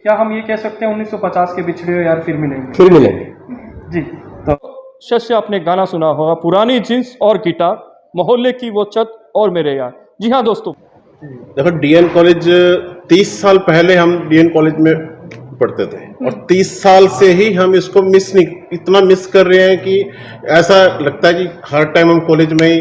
क्या हम ये कह सकते हैं 1950 के बिछड़े हो यार फिर मिलेंगे? फिर मिलेंगे। जी। तो शस्य आपने गाना सुना होगा, पुरानी जींस और गिटार, मोहल्ले की वो छत और मेरे यार। जी हाँ दोस्तों, देखो डीएन कॉलेज 30 साल पहले हम डीएन कॉलेज में पढ़ते थे और 30 साल से ही हम इसको इतना मिस कर रहे हैं कि ऐसा लगता है कि हर टाइम हम कॉलेज में ही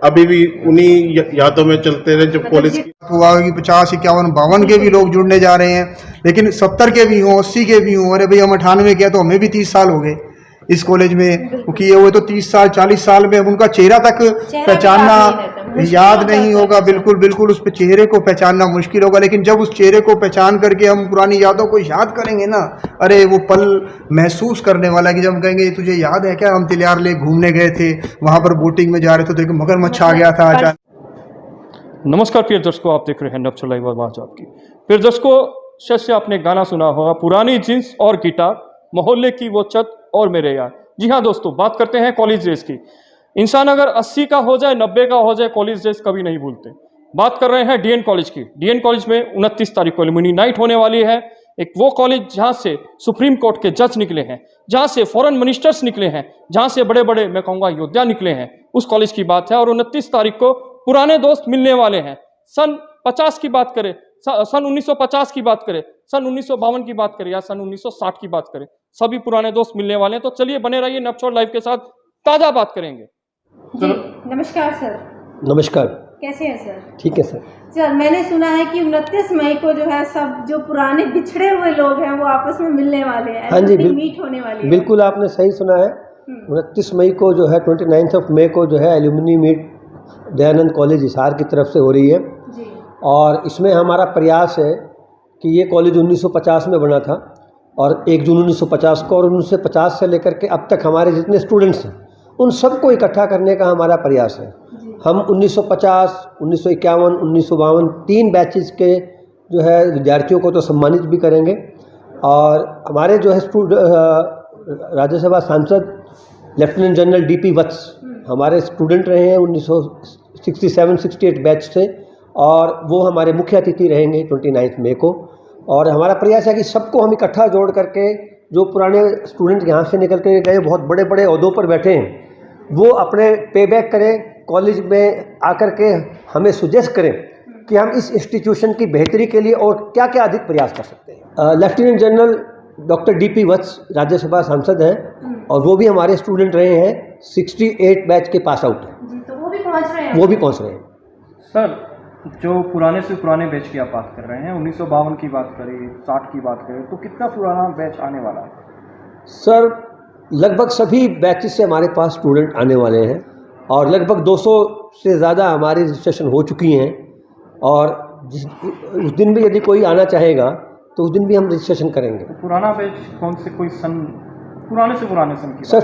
अभी भी उन्हीं यादों में चलते रहे जब कॉलेज हुआ कि 50, 51, 52 के भी लोग जुड़ने जा रहे हैं, लेकिन 70 के भी हों, 80 के भी हों। अरे भाई हम 98 के तो हमें भी 30 साल हो गए इस कॉलेज में, क्योंकि ये हुए तो 30 साल 40 साल में अब उनका चेहरा तक पहचानना याद नहीं होगा। बिल्कुल बिल्कुल उस चेहरे को पहचानना मुश्किल होगा, लेकिन जब उस चेहरे को पहचान करके हम पुरानी यादों को याद करेंगे ना, अरे वो पल महसूस करने वाला है कि जब हम कहेंगे तुझे याद है क्या हम तिलियार लेक घूमने गए थे, वहाँ पर बोटिंग में जा रहे थे तो एक मगरमच्छ आ गया था अचानक। नमस्कार प्रिय दर्शकों, आप देख रहे हैं नब्स लाइव आवाज आपकी। प्रिय दर्शकों, शस्य आपने गाना सुना होगा, पुरानी जींस और गिटार, मोहल्ले की वो छत और मेरे यार। जी हाँ दोस्तों, बात करते हैं कॉलेज डेज की। इंसान अगर 80 का हो जाए, 90 का हो जाए, कॉलेज डेज कभी नहीं भूलते। बात कर रहे हैं डीएन कॉलेज की। डीएन कॉलेज में 29 तारीख को एलुमनी नाइट होने वाली है। एक वो कॉलेज जहाँ से सुप्रीम कोर्ट के जज निकले हैं, जहाँ से फॉरेन मिनिस्टर्स निकले हैं, जहाँ से बड़े बड़े मैं कहूँगा योद्धा निकले हैं, उस कॉलेज की बात है। और 29 तारीख को पुराने दोस्त मिलने वाले हैं। सन 50 की बात करें, सन 1950 की बात करें, सन 1952 की बात करें या सन 1960 की बात करें, सभी पुराने दोस्त मिलने वाले हैं। तो चलिए बने रहिए नब्स लाइव के साथ, ताज़ा बात करेंगे। जी, नमस्कार सर। नमस्कार। कैसे हैं सर? ठीक है सर। सर मैंने सुना है कि 29 मई को जो है सब जो पुराने बिछड़े हुए लोग हैं वो आपस में मिलने वाले हैं। हाँ जी, मीट होने वाली है। बिल्कुल आपने सही सुना है। 29 मई को जो है 29 मई को जो है alumni meet Dayanand college Hisar की तरफ से हो रही है जी। और इसमें हमारा प्रयास है कि ये कॉलेज 1950 में बना था और 1 जून 1950 को, और 1950 से लेकर के अब तक हमारे जितने स्टूडेंट्स हैं उन सबको इकट्ठा करने का हमारा प्रयास है। हम 1950, 1951, 1952 3 बैचेस के जो है विद्यार्थियों को तो सम्मानित भी करेंगे। और हमारे जो है राज्यसभा सांसद लेफ्टिनेंट जनरल डीपी वत्स हमारे स्टूडेंट रहे हैं 1967-68 बैच से, और वो हमारे मुख्य अतिथि रहेंगे 29 मई को। और हमारा प्रयास है कि सबको हम इकट्ठा जोड़ करके, जो पुराने स्टूडेंट यहाँ से निकल के गए बहुत बड़े बड़े ओहदों पर बैठे हैं, वो अपने पे बैक करें, कॉलेज में आकर के हमें सुजेस्ट करें कि हम इस इंस्टीट्यूशन की बेहतरी के लिए और क्या क्या अधिक प्रयास कर सकते हैं। लेफ्टिनेंट जनरल डॉक्टर डीपी वत्स राज्यसभा सांसद हैं और वो भी हमारे स्टूडेंट रहे हैं, 68 बैच के पास आउट हैं। जी, तो वो भी पहुंच रहे हैं। वो भी पहुंच रहे हैं। सर, जो पुराने से पुराने बैच की आप बात कर रहे हैं, 1952 की बात करें, 60 की बात करें, तो कितना पुराना बैच आने वाला है? सर, लगभग सभी बैचेस से हमारे पास स्टूडेंट आने वाले हैं और लगभग 200 से ज़्यादा हमारी रजिस्ट्रेशन हो चुकी हैं। और उस दिन भी यदि कोई आना चाहेगा तो उस दिन भी हम रजिस्ट्रेशन करेंगे। तो पुराना बैच कौन से, कोई सन, पुराने से पुराने सन की? सर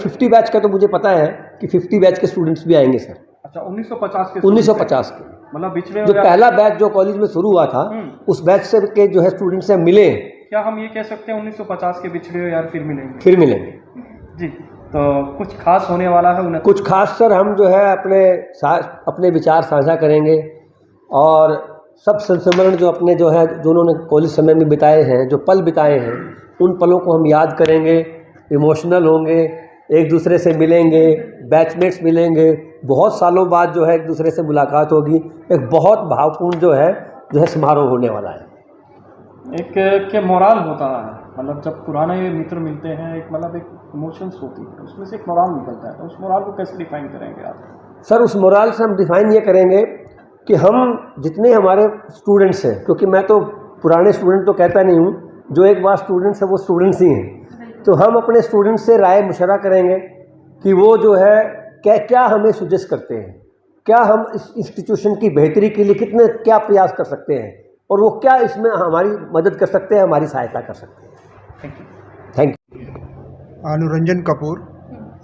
50 बैच का तो मुझे पता है कि 50 बैच के स्टूडेंट्स भी आएंगे सर। अच्छा, 1950 के? 1950 के मतलब बिछड़े जो पहला बैच जो कॉलेज में शुरू हुआ था उस बैच से के जो है स्टूडेंट्स से मिले। क्या हम ये कह सकते हैं 1950 के बिछड़े हो यार फिर मिलेंगे? फिर मिलेंगे जी। तो कुछ खास होने वाला है? कुछ खास सर, हम जो है अपने विचार साझा करेंगे और सब संस्मरण जो अपने जो है जो उन्होंने कॉलेज समय में बिताए हैं, जो पल बिताए हैं, उन पलों को हम याद करेंगे, इमोशनल होंगे, एक दूसरे से मिलेंगे, बैचमेट्स मिलेंगे, बहुत सालों बाद जो है एक दूसरे से मुलाकात होगी। एक बहुत भावपूर्ण जो है समारोह होने वाला है। एक के मोराल होता है, मतलब जब पुराने मित्र मिलते हैं, एक मतलब एक इमोशंस होती है, उसमें से एक मोराल निकलता है। तो उस मोराल को कैसे डिफाइन करेंगे आप? सर, उस मोराल से हम डिफाइन ये करेंगे कि हम जितने हमारे स्टूडेंट्स हैं, क्योंकि मैं तो पुराने स्टूडेंट तो कहता नहीं हूँ, जो एक बार स्टूडेंट्स हैं वो स्टूडेंट्स ही हैं, तो हम अपने स्टूडेंट्स से राय मशवरा करेंगे कि वो जो है क्या हमें सुजेस्ट करते हैं, क्या हम इस इंस्टीट्यूशन की बेहतरी के लिए क्या प्रयास कर सकते हैं और वो क्या इसमें हमारी मदद कर सकते हैं, हमारी सहायता कर सकते हैं। Thank you. Anuranjan Kapoor,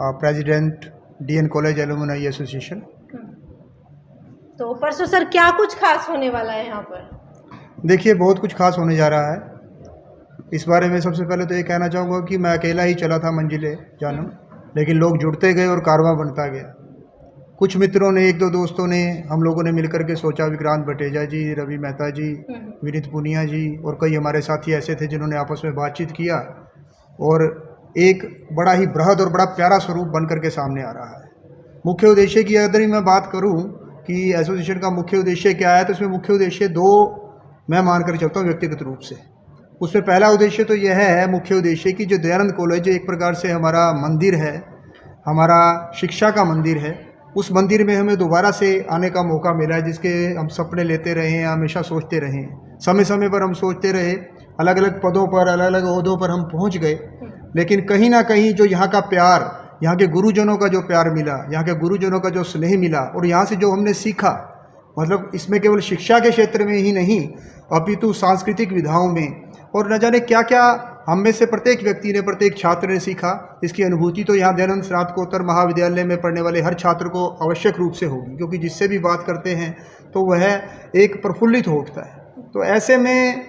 president DN college alumni association. तो परसों सर क्या कुछ खास होने वाला है यहाँ पर? देखिए, बहुत कुछ खास होने जा रहा है। इस बारे में सबसे पहले तो ये कहना चाहूँगा कि मैं अकेला ही चला था मंजिले जानम, लेकिन लोग जुड़ते गए और कारवां बनता गया। कुछ मित्रों ने, एक दो दोस्तों ने, हम लोगों ने मिलकर के सोचा, विक्रांत बटेजा जी, रवि मेहता जी, विनीत पुनिया जी और कई हमारे साथी ऐसे थे जिन्होंने आपस में बातचीत किया और एक बड़ा ही बृहद और बड़ा प्यारा स्वरूप बन करके सामने आ रहा है। मुख्य उद्देश्य की अगर मैं बात करूं कि एसोसिएशन का मुख्य उद्देश्य क्या है, तो इसमें मुख्य उद्देश्य दो मैं मान कर चलता हूँ व्यक्तिगत रूप से। उसमें पहला उद्देश्य तो यह है, मुख्य उद्देश्य कि जो दयानंद कॉलेज एक प्रकार से हमारा मंदिर है, हमारा शिक्षा का मंदिर है, उस मंदिर में हमें दोबारा से आने का मौका मिला है, जिसके हम सपने लेते रहे हैं, हमेशा सोचते रहे हैं, समय समय पर हम सोचते रहे, अलग अलग पदों पर, अलग अलग ओहदों पर हम पहुंच गए, लेकिन कहीं ना कहीं जो यहाँ का प्यार, यहाँ के गुरुजनों का जो प्यार मिला, यहाँ के गुरुजनों का जो स्नेह मिला और यहाँ से जो हमने सीखा, मतलब इसमें केवल शिक्षा के क्षेत्र में ही नहीं अपितु सांस्कृतिक विधाओं में और न जाने क्या क्या हम में से प्रत्येक व्यक्ति ने, प्रत्येक छात्र ने सीखा, इसकी अनुभूति तो यहाँ दयानंद स्नातकोत्तर महाविद्यालय में पढ़ने वाले हर छात्र को आवश्यक रूप से होगी, क्योंकि जिससे भी बात करते हैं तो वह एक प्रफुल्लित हो उठता है। तो ऐसे में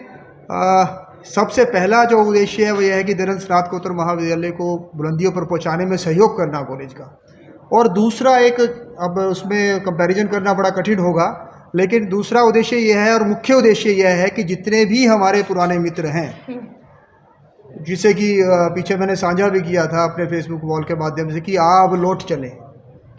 सबसे पहला जो उद्देश्य है वो यह है कि दयानंद स्नातकोत्तर महाविद्यालय को बुलंदियों पर पहुँचाने में सहयोग करना कॉलेज का। और दूसरा एक, अब उसमें कंपैरिजन करना बड़ा कठिन होगा, लेकिन दूसरा उद्देश्य यह है और मुख्य उद्देश्य यह है कि जितने भी हमारे पुराने मित्र हैं, जिसे कि पीछे मैंने साझा भी किया था अपने फेसबुक वॉल के माध्यम से कि आप लौट चलें,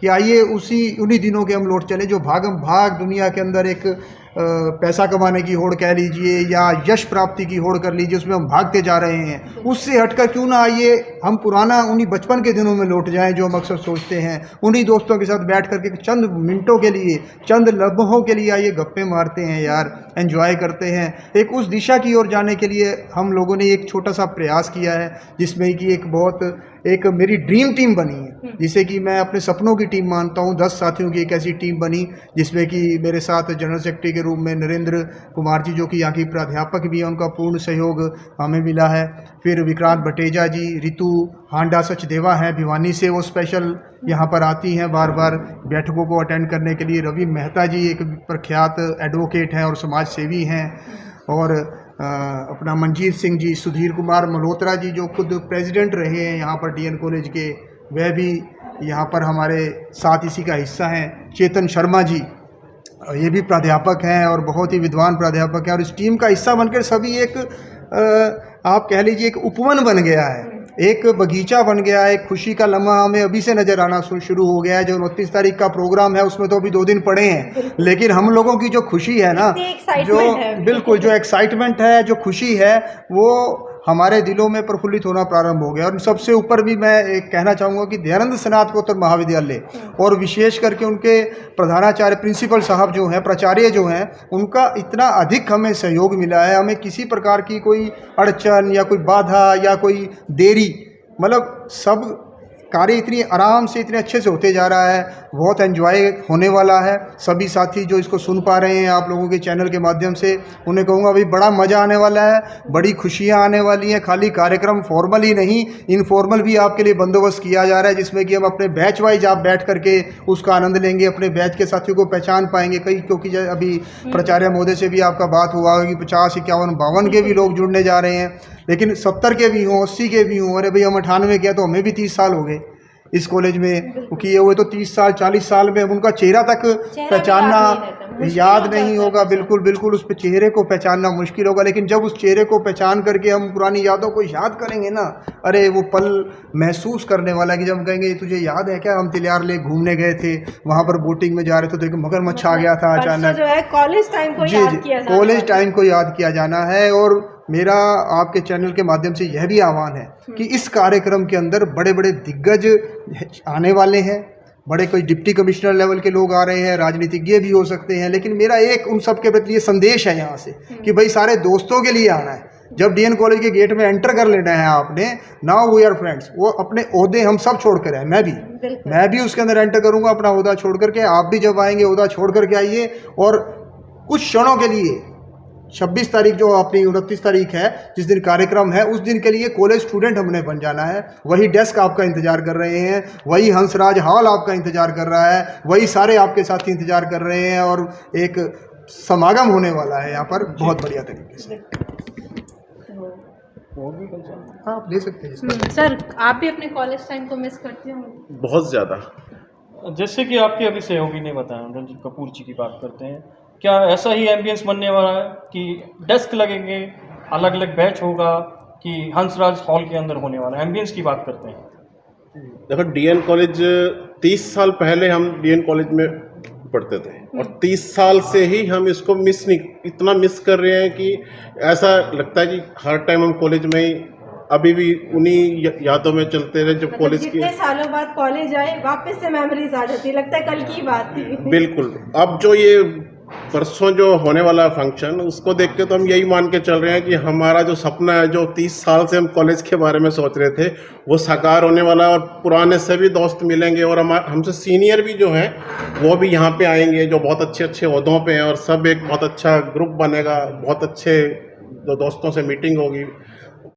कि आइए उन्हीं दिनों के हम लौट चलें जो भागम भाग दुनिया के अंदर एक पैसा कमाने की होड़ कह लीजिए या यश प्राप्ति की होड़ कर लीजिए, उसमें हम भागते जा रहे हैं। उससे हटकर क्यों ना आइए हम पुराना उन्हीं बचपन के दिनों में लौट जाएं जो हम अक्सर सोचते हैं, उन्हीं दोस्तों के साथ बैठ करके चंद मिनटों के लिए, चंद लम्हों के लिए आइए गप्पे मारते हैं यार, एंजॉय करते हैं। एक उस दिशा की ओर जाने के लिए हम लोगों ने एक छोटा सा प्रयास किया है, जिसमें कि एक मेरी ड्रीम टीम बनी है, जिसे कि मैं अपने सपनों की टीम मानता हूँ। 10 साथियों की एक ऐसी टीम बनी जिसमें कि मेरे साथ जनरल सेक्रेटरी के रूप में नरेंद्र कुमार जी, जो कि यहाँ की प्राध्यापक भी हैं, उनका पूर्ण सहयोग हमें मिला है। फिर विक्रांत बटेजा जी, रितु हांडा सचदेवा हैं भिवानी से, वो स्पेशल यहाँ पर आती हैं बार बार बैठकों को अटेंड करने के लिए। रवि मेहता जी एक प्रख्यात एडवोकेट हैं और समाज सेवी हैं, और अपना मंजीत सिंह जी, सुधीर कुमार मल्होत्रा जी जो खुद प्रेसिडेंट रहे हैं यहाँ पर डीएन कॉलेज के, वह भी यहाँ पर हमारे साथ इसी का हिस्सा हैं। चेतन शर्मा जी, ये भी प्राध्यापक हैं और बहुत ही विद्वान प्राध्यापक हैं, और इस टीम का हिस्सा बनकर सभी एक आप कह लीजिए एक उपवन बन गया है, एक बगीचा बन गया है। एक खुशी का लम्हा हमें अभी से नज़र आना शुरू हो गया है। जो 29 तारीख का प्रोग्राम है उसमें तो अभी 2 दिन पड़े हैं, लेकिन हम लोगों की जो खुशी है ना, जो बिल्कुल जो एक्साइटमेंट है, जो खुशी है, वो हमारे दिलों में प्रफुल्लित होना प्रारंभ हो गया। और सबसे ऊपर भी मैं एक कहना चाहूँगा कि दयानंद स्नातकोत्तर महाविद्यालय और विशेष करके उनके प्रधानाचार्य प्रिंसिपल साहब जो हैं, प्राचार्य जो हैं, उनका इतना अधिक हमें सहयोग मिला है। हमें किसी प्रकार की कोई अड़चन या कोई बाधा या कोई देरी, मतलब सब कार्य इतनी आराम से, इतने अच्छे से होते जा रहा है। बहुत एंजॉय होने वाला है। सभी साथी जो इसको सुन पा रहे हैं आप लोगों के चैनल के माध्यम से, उन्हें कहूँगा भाई बड़ा मज़ा आने वाला है, बड़ी खुशियाँ आने वाली हैं। खाली कार्यक्रम फॉर्मल ही नहीं, इनफॉर्मल भी आपके लिए बंदोबस्त किया जा रहा है, जिसमें कि हम अपने बैच वाइज आप बैठ करके उसका आनंद लेंगे, अपने बैच के साथियों को पहचान पाएंगे। कई, क्योंकि अभी प्राचार्य महोदय से भी आपका बात हुआ कि 50, 51, 52 के भी लोग जुड़ने जा रहे हैं, लेकिन 70 के भी हों, 80 के भी हों। अरे भाई हम 98 के, तो हमें भी 30 साल हो गए इस कॉलेज में, क्योंकि ये हुए तो 30 साल 40 साल में, अब उनका चेहरा तक पहचानना याद नहीं होगा। बिल्कुल बिल्कुल, उस पे चेहरे को पहचानना मुश्किल होगा, लेकिन जब उस चेहरे को पहचान करके हम पुरानी यादों को याद करेंगे ना, अरे वो पल महसूस करने वाला है कि जब हम कहेंगे तुझे याद है क्या, हम तिलियार लेक घूमने गए थे, वहाँ पर बोटिंग में जा रहे थे तो एक मगरमच्छ आ गया था अचानक। जो है कॉलेज टाइम को याद किया जाना है। कॉलेज टाइम को याद किया जाना है। और मेरा आपके चैनल के माध्यम से यह भी आह्वान है कि इस कार्यक्रम के अंदर बड़े बड़े दिग्गज आने वाले हैं, बड़े कोई डिप्टी कमिश्नर लेवल के लोग आ रहे हैं, राजनीतिज्ञ भी हो सकते हैं, लेकिन मेरा एक उन सब के प्रति ये संदेश है यहाँ से कि भाई सारे दोस्तों के लिए आना है। जब डीएन कॉलेज के गेट में एंटर कर लेना है आपने, नाउ वी आर फ्रेंड्स, वो अपने ओहदे हम सब छोड़ कर आए, मैं भी उसके अंदर एंटर करूँगा अपना ओहदा छोड़ करके, आप भी जब आएंगे ओहदा छोड़ करके आइए। और कुछ क्षणों के लिए 26 तारीख जो अपनी 29 तारीख है जिस दिन कार्यक्रम है, उस दिन के लिए कॉलेज स्टूडेंट हमने बन जाना है। वही डेस्क आपका इंतजार कर रहे हैं, वही हंसराज हॉल आपका इंतजार कर रहा है, वही सारे आपके साथी इंतजार कर रहे हैं, और एक समागम होने वाला है यहाँ पर बहुत बढ़िया तरीके से। हाँ, आप ले सकते हैं सर। आप भी अपने कॉलेज टाइम को मिस करते हो? बहुत ज़्यादा। जैसे कि आपके अभी सहयोगी ने बताया, रंजीत कपूर जी की बात करते हैं, क्या ऐसा ही एम्बियंस बनने वाला है कि डेस्क लगेंगे, अलग अलग बैच होगा, कि हंसराज हॉल के अंदर होने वाला है? एम्बियंस की बात करते हैं। देखो डीएन कॉलेज 30 साल पहले हम डीएन कॉलेज में पढ़ते थे और 30 साल से ही हम इसको इतना मिस कर रहे हैं कि ऐसा लगता है कि हर टाइम हम कॉलेज में ही अभी भी उन्हीं यादों में चलते रहे जब कॉलेज की। जितने सालों बाद कॉलेज आए वापस से मेमोरीज आ जाती है, लगता है कल की बात थी। बिल्कुल। अब जो ये परसों जो होने वाला फंक्शन, उसको देख के तो हम यही मान के चल रहे हैं कि हमारा जो सपना है, जो 30 साल से हम कॉलेज के बारे में सोच रहे थे, वो साकार होने वाला है और पुराने सभी दोस्त मिलेंगे और हमसे सीनियर भी जो हैं वो भी यहाँ पे आएंगे, जो बहुत अच्छे अच्छे ओहदों पे हैं, और सब एक बहुत अच्छा ग्रुप बनेगा, बहुत अच्छे दोस्तों से मीटिंग होगी।